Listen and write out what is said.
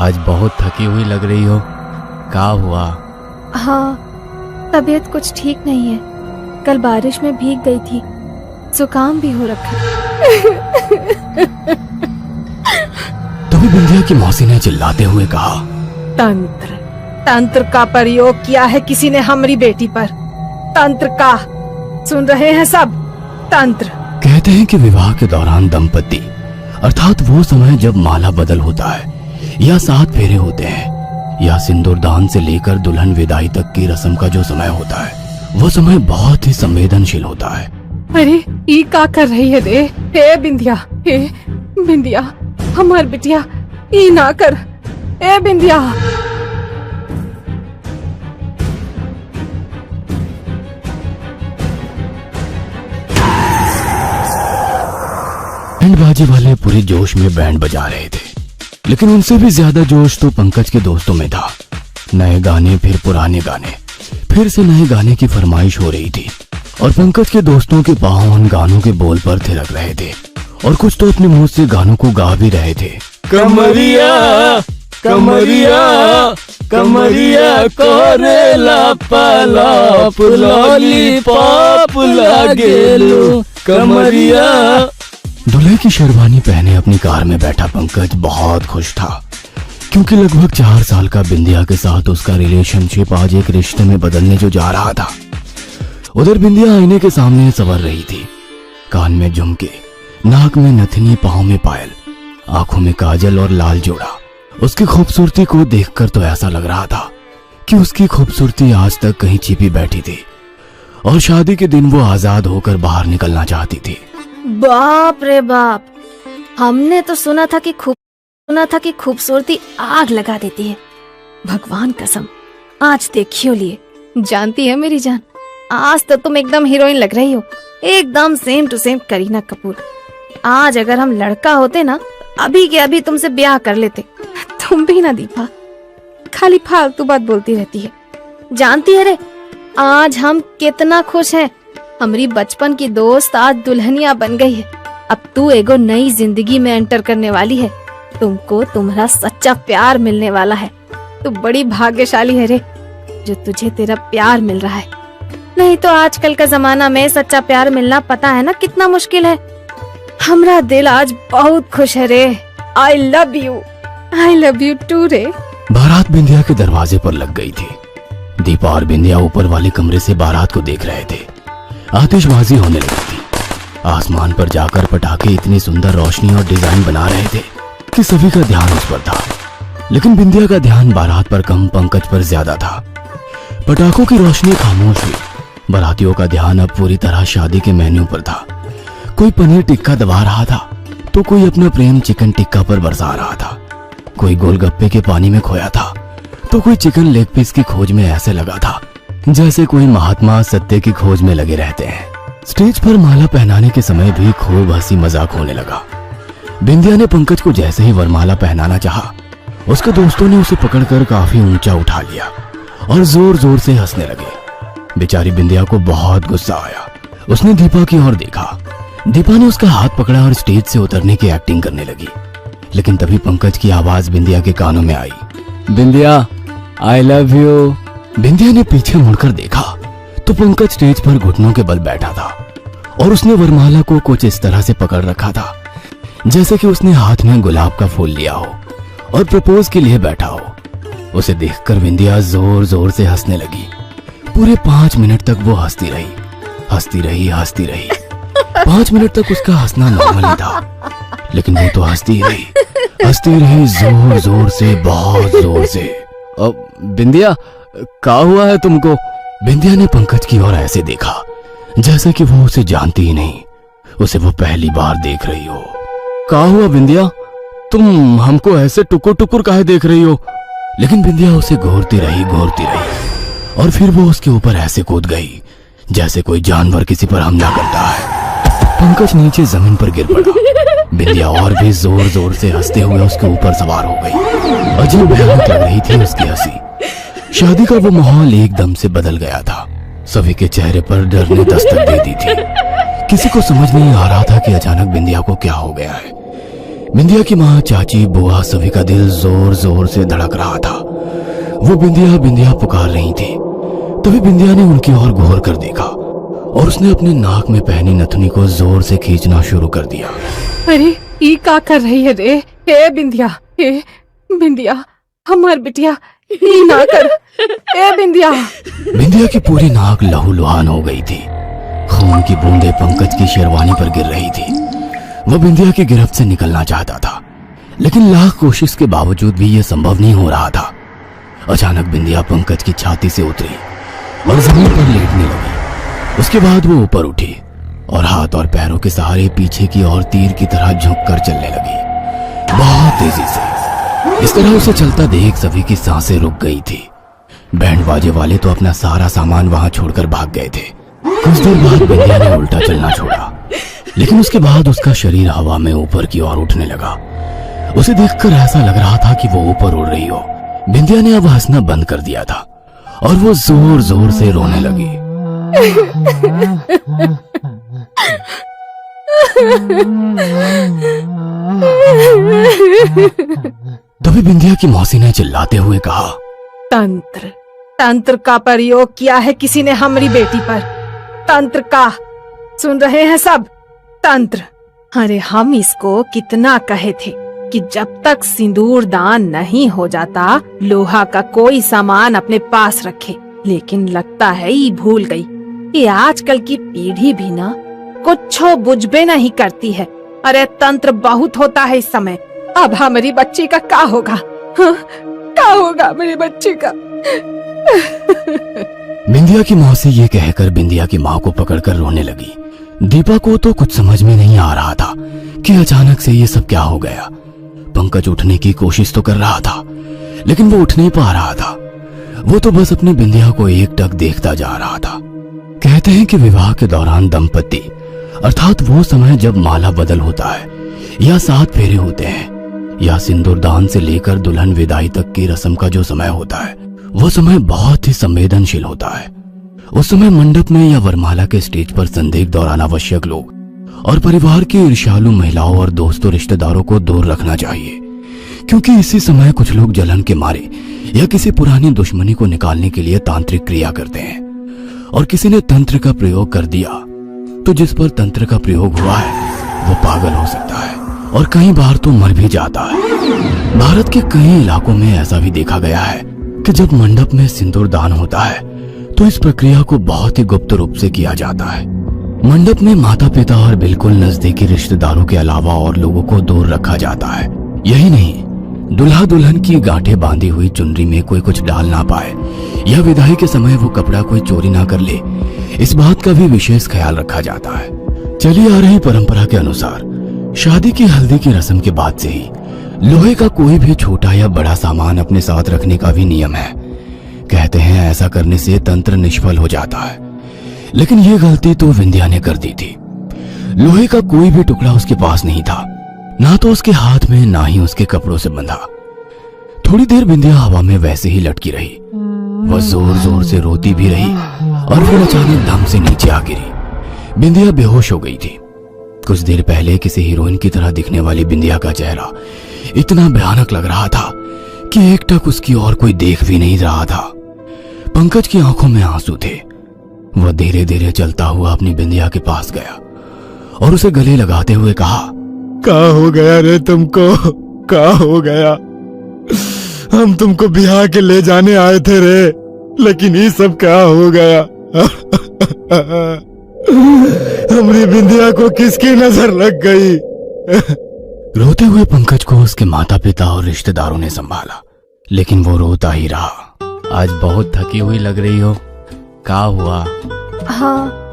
आज बहुत थकी हुई लग रही हो, क्या हुआ? हाँ, तबीयत कुछ ठीक नहीं है। कल बारिश में भीग गई थी, जुकाम भी हो रखा। तभी बिंदिया की मौसी ने चिल्लाते हुए कहा, तंत्र तंत्र का प्रयोग किया है किसी ने हमारी बेटी पर। तंत्र का, सुन रहे हैं सब? तंत्र। कहते हैं कि विवाह के दौरान दंपति अर्थात वो समय जब माला बदल होता है या 7 फेरे होते हैं या सिंदूरदान से लेकर दुल्हन विदाई तक की रस्म का जो समय होता है, वो समय बहुत ही संवेदनशील होता है। अरे ई का कर रही है रे? हे बिंदिया, हे बिंदिया, हमार बिटिया, ई ना कर। ए बिंदिया। बैंड बाजे वाले पूरे जोश में बैंड बजा रहे थे, लेकिन उनसे भी ज्यादा जोश तो पंकज के दोस्तों में था। नए गाने, फिर पुराने गाने, फिर से नए गाने की फरमाइश हो रही थी और पंकज के दोस्तों के पांव उन गानों के बोल पर थिरक रहे थे और कुछ तो अपने मुंह से गानों को गा भी रहे थे। कमरिया कमरिया कमरिया कोरेला पलाप लॉलीपॉप लागेलू कमरिया। दूल्हे की शेरवानी पहने अपनी कार में बैठा पंकज बहुत खुश था, क्योंकि लगभग 4 साल का बिंदिया के साथ उसका रिलेशनशिप आज एक रिश्ते में बदलने जो जा रहा था। उधर बिंदिया आईने के सामने संवर रही थी, कान में झुमके, नाक में नथनी, पाँव में पायल, आंखों में काजल और लाल जोड़ा। उसकी खूबसूरती को देखकर तो ऐसा लग रहा था कि उसकी खूबसूरती आज तक कहीं छिपी बैठी थी और शादी के दिन वो आजाद होकर बाहर निकलना चाहती थी। बाप रे बाप, हमने तो सुना था कि खूबसूरती आग लगा देती है। भगवान कसम, आज देखियो लिए। जानती है मेरी जान, आज तो तुम एकदम हीरोइन लग रही हो, एकदम same to same Kareena Kapoor. आज अगर हम लड़का होते ना, अभी के अभी तुमसे ब्याह कर लेते। तुम भी ना दीपा, खाली फालतू बात बोलती रहती है। जानती है रे, आज हम कितना खुश हैं। हमारी बचपन की दोस्त आज दुल्हनिया बन गई है। अब तू एगो नई जिंदगी में एंटर करने वाली है। तुमको तुम्हारा सच्चा प्यार मिलने वाला है। तू बड़ी भाग्यशाली है रे, जो तुझे तेरा प्यार मिल रहा है। नहीं तो आजकल का जमाना में सच्चा प्यार मिलना पता है ना कितना मुश्किल है। हमरा दिल आज बहुत खुश है रे। आई लव यू टू रे। बारात बिंदिया के दरवाजे पर लग गई थी। दीपा और बिंदिया ऊपर वाले कमरे से बारात को देख रहे थे। आतिशबाजी होने लगी थी। आसमान पर जाकर पटाखे इतनी सुंदर रोशनी और डिजाइन बना रहे थे कि सभी का ध्यान उस पर था, लेकिन बिंदिया का ध्यान बारात पर कम, पंकज पर ज्यादा था। पटाखों की रोशनी खामोश हुई। बारातियों का ध्यान अब पूरी तरह शादी के मेन्यू पर था। कोई पनीर टिक्का दबा रहा था, तो कोई अपना प्रेम चिकन टिक्का पर बरसा रहा था। कोई गोलगप्पे के पानी में खोया था, तो कोई चिकन लेग पीस की खोज में ऐसे लगा था जैसे कोई महात्मा सत्य की खोज में लगे रहते हैं। स्टेज पर माला पहनाने के समय भी खूब हंसी मजाक होने लगा। बिंदिया ने पंकज को जैसे ही वरमाला पहनाना चाहा, उसके दोस्तों ने उसे पकड़कर काफी ऊंचा उठा लिया और जोर जोर से हंसने लगे। बेचारी बिंदिया को बहुत गुस्सा आया। उसने दीपा की ओर देखा। दीपा ने उसका हाथ पकड़ा और स्टेज से उतरने की एक्टिंग करने लगी, लेकिन तभी पंकज की आवाज बिंदिया के कानों में आई, बिंदिया आई लव यू। बिंदिया ने पीछे मुड़कर देखा तो पंकज स्टेज पर घुटनों के बल बैठा था और उसने वरमाला को कुछ इस तरह से पकड़ रखा था जैसे कि उसने हाथ में गुलाब का फूल लिया हो और प्रपोज के लिए बैठा हो। उसे देखकर बिंदिया जोर जोर से हंसने लगी। पूरे 5 मिनट तक वो हंसती रही। 5 मिनट तक उसका हंसना नॉर्मल ही था, लेकिन वो तो हंसती रही जोर जोर से, बहुत जोर से। अब बिंदिया, क्या हुआ है तुमको? बिंदिया ने पंकज की ओर ऐसे देखा जैसे कि वो उसे जानती ही नहीं, उसे वो पहली बार देख रही हो। क्या हुआ बिंदिया, तुम हमको ऐसे टुकुर टुकुर काहे देख रही हो? लेकिन बिंदिया उसे घूरती रही और फिर वो उसके ऊपर ऐसे कूद गई जैसे कोई जानवर किसी पर हमला करता है। पंकज नीचे जमीन पर गिर पड़ा। बिंदिया और भी जोर जोर से हंसते हुए उसके ऊपर सवार हो गई। अजीब भयानक लग रही थी उसकी हंसी। शादी का वो माहौल एकदम से बदल गया था। सभी के चेहरे पर डर ने दस्तक दे दी थी। किसी को समझ नहीं आ रहा था कि अचानक बिंदिया को क्या हो गया है। बिंदिया की माँ, चाची, बुआ सभी का दिल जोर जोर से धड़क रहा था। वो बिंदिया बिंदिया पुकार रही थी। तभी बिंदिया ने उनकी ओर घूर कर देखा और उसने अपने नाक में पहनी नथुनी को जोर से खींचना शुरू कर दिया। अरे ई का कर रही है रे? ए बिंदिया, ए बिंदिया, हमार बिटिया, ई ना कर। ए बिंदिया। बिंदिया की पूरी नाक लहूलुहान हो गई थी। खून की बूंदें पंकज की शेरवानी पर गिर रही थी। वह बिंदिया की गिरफ्त से निकलना चाहता था, लेकिन लाख कोशिश के बावजूद भी यह संभव नहीं हो रहा था। अचानक बिंदिया पंकज की छाती से उतरी और जमीन पर लेटने लगी। उसके बाद वो ऊपर उठी और हाथ और पैरों के सहारे पीछे की ओर तीर की तरह झुककर चलने लगी, बहुत तेजी से। इस तरह उसे चलता देख सभी की सांसें रुक गई थी। बैंड बाजे वाले तो अपना सारा सामान वहां छोड़कर भाग गए थे। कुछ देर बाद बिंदिया ने उल्टा चलना छोड़ा, लेकिन उसके बाद उसका शरीर हवा में ऊपर की ओर उठने लगा। उसे देखकर ऐसा लग रहा था कि वो ऊपर उड़ रही हो। बिंदिया ने अब हंसना बंद कर दिया था और वो जोर जोर से रोने लगी। तभी बिंदिया की मौसी ने चिल्लाते हुए कहा, तंत्र, तंत्र का प्रयोग किया है किसी ने हमारी बेटी पर। तंत्र का, सुन रहे हैं सब? तंत्र। अरे हम इसको कितना कहे थे कि जब तक सिंदूर दान नहीं हो जाता लोहा का कोई सामान अपने पास रखे, लेकिन लगता है ये भूल गई। ये आजकल की पीढ़ी भी ना कुछ बुझबे नहीं करती है। अरे तंत्र बहुत होता है इस समय। अब हमारी बच्ची का क्या होगा? हाँ? क्या होगा मेरी बच्ची का? बिंदिया की मौसी ये कहकर बिंदिया की माँ को पकड़कर रोने लगी। दीपा को तो कुछ समझ में नहीं आ रहा था कि अचानक से ये सब क्या हो गया। पंकज उठने की कोशिश तो कर रहा था, लेकिन वो उठ नहीं पा रहा था। वो तो बस अपनी बिंदिया को एकटक देखता जा रहा था। कहते हैं कि विवाह के दौरान दंपति, अर्थात वो समय जब माला बदल होता है या 7 फेरे होते हैं या सिंदूर दान से लेकर दुल्हन विदाई तक की रस्म का जो समय होता है, वो समय बहुत ही संवेदनशील होता है। उस समय मंडप में या वरमाला के स्टेज पर संदिग्ध और अनावश्यक लोग और परिवार की ईर्ष्यालु महिलाओं और दोस्तों रिश्तेदारों को दूर रखना चाहिए, क्योंकि इसी समय कुछ लोग जलन के मारे या किसी पुरानी दुश्मनी को निकालने के लिए तांत्रिक क्रिया करते हैं। और किसी ने तंत्र का प्रयोग कर दिया तो जिस पर तंत्र का प्रयोग हुआ है वो पागल हो सकता है और कई बार तो मर भी जाता है। भारत के कई इलाकों में ऐसा भी देखा गया है कि जब मंडप में सिंदूर दान होता है तो इस प्रक्रिया को बहुत ही गुप्त रूप से किया जाता है। मंडप में माता पिता और बिल्कुल नजदीकी रिश्तेदारों के अलावा और लोगों को दूर रखा जाता है। यही नहीं, दुल्हा दुल्हन की गांठें बांधी हुई चुनरी में कोई कुछ डाल ना पाए या विदाई के समय वो कपड़ा कोई चोरी ना कर ले, इस बात का भी विशेष ख्याल रखा जाता है। चली आ रही परंपरा के अनुसार शादी की हल्दी की रस्म के बाद से ही लोहे का कोई भी छोटा या बड़ा सामान अपने साथ रखने का भी नियम है। कहते हैं ऐसा करने से तंत्र निष्फल हो जाता है, लेकिन ये गलती तो विंध्या ने कर दी थी। लोहे का कोई भी टुकड़ा उसके पास नहीं था, ना तो उसके हाथ में ना ही उसके कपड़ों से बंधा। थोड़ी देर बिंदिया हवा में वैसे ही लटकी रही। वह जोर जोर से रोती भी रही और फिर अचानक दम से नीचे आ गिरी। बिंदिया बेहोश हो गई थी। कुछ देर पहले किसी हीरोइन की तरह दिखने वाली बिंदिया का चेहरा इतना भयानक लग रहा था कि एकटक उसकी ओर कोई देख भी नहीं रहा था। पंकज की आंखों में आंसू थे। वह धीरे धीरे चलता हुआ अपनी बिंदिया के पास गया और उसे गले लगाते हुए कहा, क्या हो गया रे तुमको? क्या हो गया? हम तुमको बिहार के ले जाने आए थे रे, लेकिन ये सब क्या हो गया? हमारी बिंदिया को किसकी नजर लग गई? रोते हुए पंकज को उसके माता पिता और रिश्तेदारों ने संभाला, लेकिन वो रोता ही रहा। आज बहुत थकी हुई लग रही हो, क्या हुआ? हाँ,